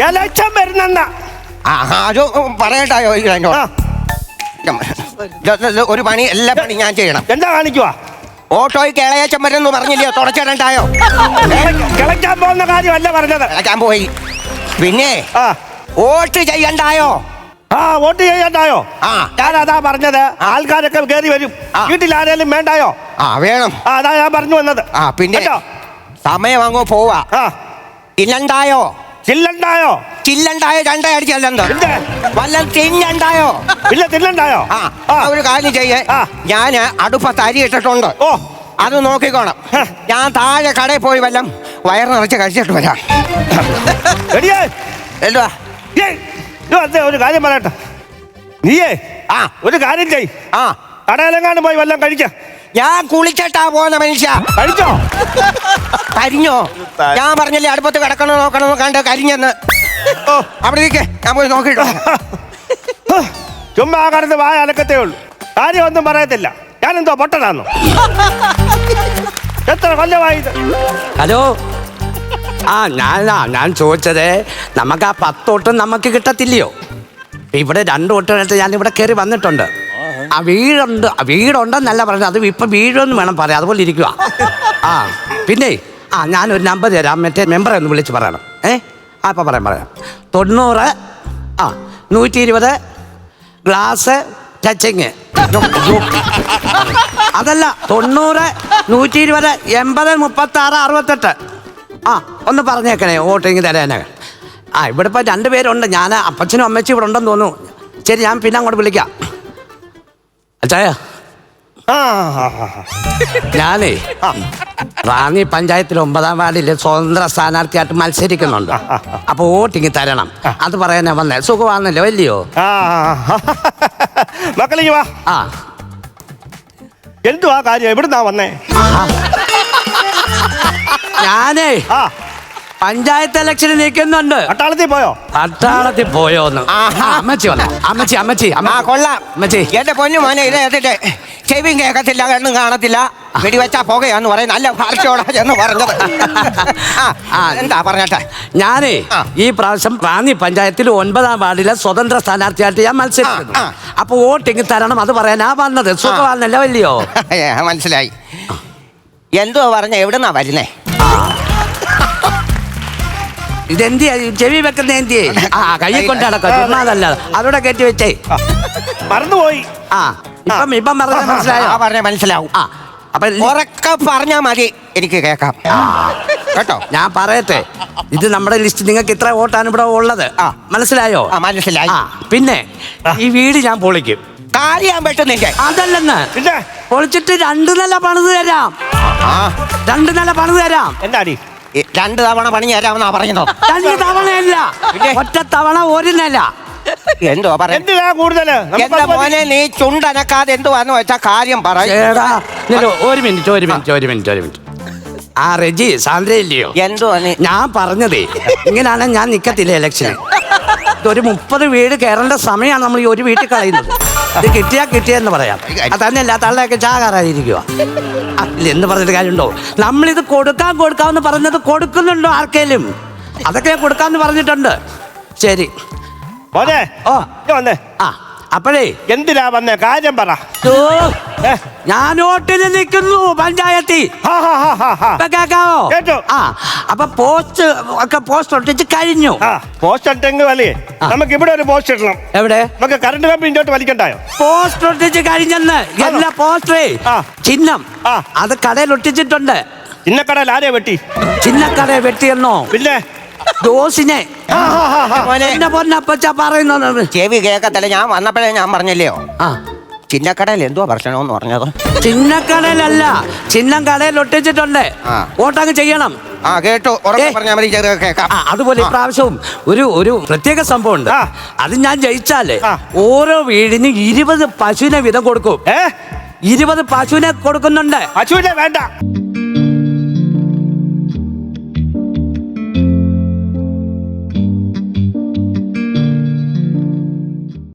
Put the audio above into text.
Election വരുന്ന അത് പറയട്ടായോ? ഒരു പണി എല്ലാ പണി ഞാൻ ചെയ്യണം. എന്താ കാണിക്കുവാ? ഓട്ടോയ്ക്ക് ഇളയച്ചൻ വരുന്നു പറഞ്ഞില്ലയോ? തുടച്ചിടണ്ടായോ? കിളയ്ക്കാൻ പോകുന്ന കാര്യമല്ല പറഞ്ഞത്. കിളയ്ക്കാൻ പോയി. പിന്നെ വോട്ട് ചെയ്യണ്ടായോ? വോട്ട് ചെയ്യണ്ടായോ? ഞാൻ അതാ പറഞ്ഞത്. ആൾക്കാരൊക്കെ കയറി വരും. വീട്ടിൽ ആരെങ്കിലും വേണ്ടായോ? വേണം. അതാ ഞാൻ പറഞ്ഞു വന്നത്. പിന്നെ സമയം അങ്ങോ പോവാ. ഇല്ലണ്ടായോ? ചില്ലണ്ടായോ? ചില്ലണ്ടായോ? രണ്ടടിച്ചല്ലോ. വല്ല തിന്നണ്ടായോ? ഇല്ല, തിന്നണ്ടായോ? ഒരു കാര്യം ചെയ്യേ. ഞാൻ അടുപ്പത്ത് അരി ഇട്ടിട്ടുണ്ട്. അത് നോക്കിക്കോണം. ഞാൻ താഴെ കടയിൽ പോയി വല്ലം വയറ് നിറച്ച് കഴിച്ചിട്ട് വരാം. എന്തുവാ? ഒരു കാര്യം പറയട്ടെ. നീയേ ഒരു കാര്യം ചെയ്. കടയിലെങ്ങാനും പോയി വല്ലം കഴിക്ക. ഞാൻ കുളിച്ചിട്ടാ പോകുന്ന മനുഷ്യ. കഴിച്ചോ? കരിഞ്ഞോ? ഞാൻ പറഞ്ഞില്ലേ അടുപ്പത്ത് കിടക്കണോ നോക്കണോ കണ്ട് കരിഞ്ഞെന്ന്. അവിടെ ഇരിക്കെ, ഞാൻ പോയി നോക്കിട്ടോ. ചുമ്മാ കടന്ന് വായ അലക്കത്തേ ഉള്ളൂ. കാര്യമൊന്നും പറയത്തില്ല. ഞാനെന്തോ പൊട്ടനാന്നോ? എത്ര കൊല്ലമായി? ഹലോ. ഞാൻ ചോദിച്ചത്, നമുക്ക് ആ 10 വോട്ടും നമുക്ക് കിട്ടത്തില്ലയോ? ഇവിടെ 2 വോട്ടായിട്ട് ഞാൻ ഇവിടെ കയറി വന്നിട്ടുണ്ട്. ആ വീടുണ്ടെന്നല്ല പറഞ്ഞത്. അത് ഇപ്പം വീഴൊന്നും വേണം പറയാം. അതുപോലെ ഇരിക്കുക. പിന്നെ ഞാനൊരു നമ്പർ തരാം. മറ്റേ മെമ്പറെ ഒന്ന് വിളിച്ച് പറയണം. അപ്പം പറയാം 90 120 ഗ്ലാസ് ടച്ചിങ്. അതല്ല, 90 120 80 36 68. ഒന്ന് പറഞ്ഞേക്കണേ വോട്ടിങ് തരാനേ. ഇവിടെ ഇപ്പം 2 പേരുണ്ട്. ഞാൻ അപ്പച്ചനും അമ്മച്ചും ഇവിടെ ഉണ്ടെന്ന് തോന്നുന്നു. ശരി, ഞാൻ പിന്നെ അങ്ങോട്ട് വിളിക്കാം. അച്ചായ, ഞാനേ റാന്നി പഞ്ചായത്തിൽ 9-ാം വാർഡിൽ സ്വതന്ത്ര സ്ഥാനാർത്ഥിയായിട്ട് മത്സരിക്കുന്നുണ്ട്. അപ്പൊ വോട്ടിങ് തരണം. അത് പറയാനാ വന്നേ. സുഖമാണല്ലോ അല്ലയോ? മക്കളിങ്ങ് വാ. എന്തുവാ കാര്യം? എവിടുന്നാ വന്നേ? ഞാനേ പഞ്ചായത്ത് ഇലക്ഷന് നിൽക്കുന്നുണ്ട്. പട്ടാളത്തിൽ പോയോ? പട്ടാളത്തിൽ പോയോന്ന്. അമ്മച്ചി വന്നു. അമ്മച്ചി കൊള്ളാം. എന്റെ പൊന്നു മോനെ, ഇത് കേട്ടിട്ട് ചെവിയും കേൾക്കത്തില്ല, കണ്ണും കാണത്തില്ല, വെടിവെച്ചാ പോകുകയെന്ന് പറയും. നല്ല ഭാഷയോടാ എന്ന് പറഞ്ഞത്. എന്താ പറഞ്ഞട്ടെ? ഞാനേ ഈ പ്രാവശ്യം റാന്നി പഞ്ചായത്തിൽ 9-ാം വാർഡിലെ സ്വതന്ത്ര സ്ഥാനാർത്ഥിയായിട്ട് ഞാൻ മത്സരിക്കുന്നു. അപ്പൊ വോട്ടിങ് തരണം. അത് പറയാനാ വന്നത്. സുഖമാണല്ലോ അല്ലയോ? മനസ്സിലായി. എന്തുവാ പറഞ്ഞ? എവിടുന്നാ വരുന്നേ? ഇതെന്തിയാ ചെവി വെക്കുന്ന? എന്തിയേ? കയ്യിൽ കൊണ്ട് നടക്കാം. ചുമ്മാതല്ല, അതോടെ കയറ്റി വെച്ചേ. മറന്നുപോയി. ഇപ്പം പറഞ്ഞ മനസ്സിലായോ? പറഞ്ഞ മനസ്സിലാവും. അപ്പൊ ഉറക്കെ പറഞ്ഞാ മതി, എനിക്ക് കേൾക്കാം കേട്ടോ. ഞാൻ പറയട്ടെ, ഇത് നമ്മുടെ ലിസ്റ്റ്. നിങ്ങൾക്ക് ഇത്ര വോട്ടാണ് ഇവിടെ ഉള്ളത്. മനസ്സിലായോ? മനസ്സിലായി. പിന്നെ ഈ വീട് ഞാൻ പൊളിക്കും. കാര്യം പറ്റുന്നില്ല. അതല്ലെന്ന്, പൊളിച്ചിട്ട് 2 നില പണിത് തരാം. 2 നില പണിത് തരാം. എന്താടി 2 തവണ പണി തരാമെന്നാ പറഞ്ഞോ? 2 തവണയല്ല, ഒറ്റ തവണ 1 നില. എന്തുവാ പറയാ കൂടുതല്? എന്താ മോനെ നീ ചുണ്ടനക്കാതെ എന്തുവാന്ന് വെച്ചാ കാര്യം പറയാ. ഒരു മിനിറ്റ്. റെജി സാന്ദ്ര ഇല്ലയോ? എന്തുവാ ഞാൻ പറഞ്ഞതേ, ഇങ്ങനെയാണ് ഞാൻ നിക്കത്തില്ല ഇലക്ഷന്. ഒരു 30 വീട് കയറേണ്ട സമയമാണ് നമ്മൾ ഈ ഒരു വീട്ടിൽ കളയുന്നത്. ഇത് കിട്ടിയെന്ന് പറയാം. അതന്നെയല്ല, തള്ളയൊക്കെ ചാകാറായിരിക്കുക. എന്ന് പറഞ്ഞിട്ട് കാര്യമുണ്ടോ? നമ്മളിത് കൊടുക്കാമെന്ന് പറഞ്ഞത് കൊടുക്കുന്നുണ്ടോ ആർക്കേലും? അതൊക്കെ കൊടുക്കാമെന്ന് പറഞ്ഞിട്ടുണ്ട്. ശരി. അപ്പോഴേ എന്തിനാ വന്നേ? കാര്യം പറ. ഞാൻ വോട്ടിന് നിൽക്കുന്നു പഞ്ചായത്തിൽ. കേക്കാവോ? അപ്പൊ പോസ്റ്റ് ഒട്ടിച്ച് കഴിഞ്ഞു. പോസ്റ്റ് ഒട്ടെങ്കിൽ വലിയ നമുക്ക് ഇവിടെ ഒരു പോസ്റ്റ് ഇടണം. എവിടെ? നമുക്ക് കറണ്ട് കമ്പി ഇങ്ങോട്ട് വലിക്കണ്ടായോ? പോസ്റ്റ് ഒട്ടിച്ച് കഴിഞ്ഞെന്ന്. എല്ലാ പോസ്റ്റേ ചിഹ്നം അത് കടയിൽ ഒട്ടിച്ചിട്ടുണ്ട്. ചിന്നക്കടയിൽ ആരെയാ വെട്ടി? ചിന്നക്കടയെ വെട്ടിയെന്നോ? പിന്നെ ജോസിനെ. എന്റെ പൊന്നപ്പച്ച പറയുന്നത് ചെവി കേക്കത്തല്ല. ഞാൻ വന്നപ്പോഴേ ഞാൻ പറഞ്ഞില്ലയോ ചിന്നക്കടയിൽ എന്തുവാ പ്രശ്നമെന്ന് പറഞ്ഞത്? ചിന്നക്കടയിലല്ല, ചിഹ്നം കടയിൽ ഒട്ടിച്ചിട്ടുണ്ട്. വോട്ടങ്ങ് ചെയ്യണം. കേട്ടോ, പറഞ്ഞാൽ മതി. അതുപോലെ ഇപ്രാവശ്യവും ഒരു പ്രത്യേക സംഭവം ഉണ്ട്. അത് ഞാൻ ജയിച്ചാലേ ഓരോ വീടിന് 20 പശുവിനെ വീതം കൊടുക്കും. 20 പശുവിനെ കൊടുക്കുന്നുണ്ട്. പശുവിനെ വേണ്ട.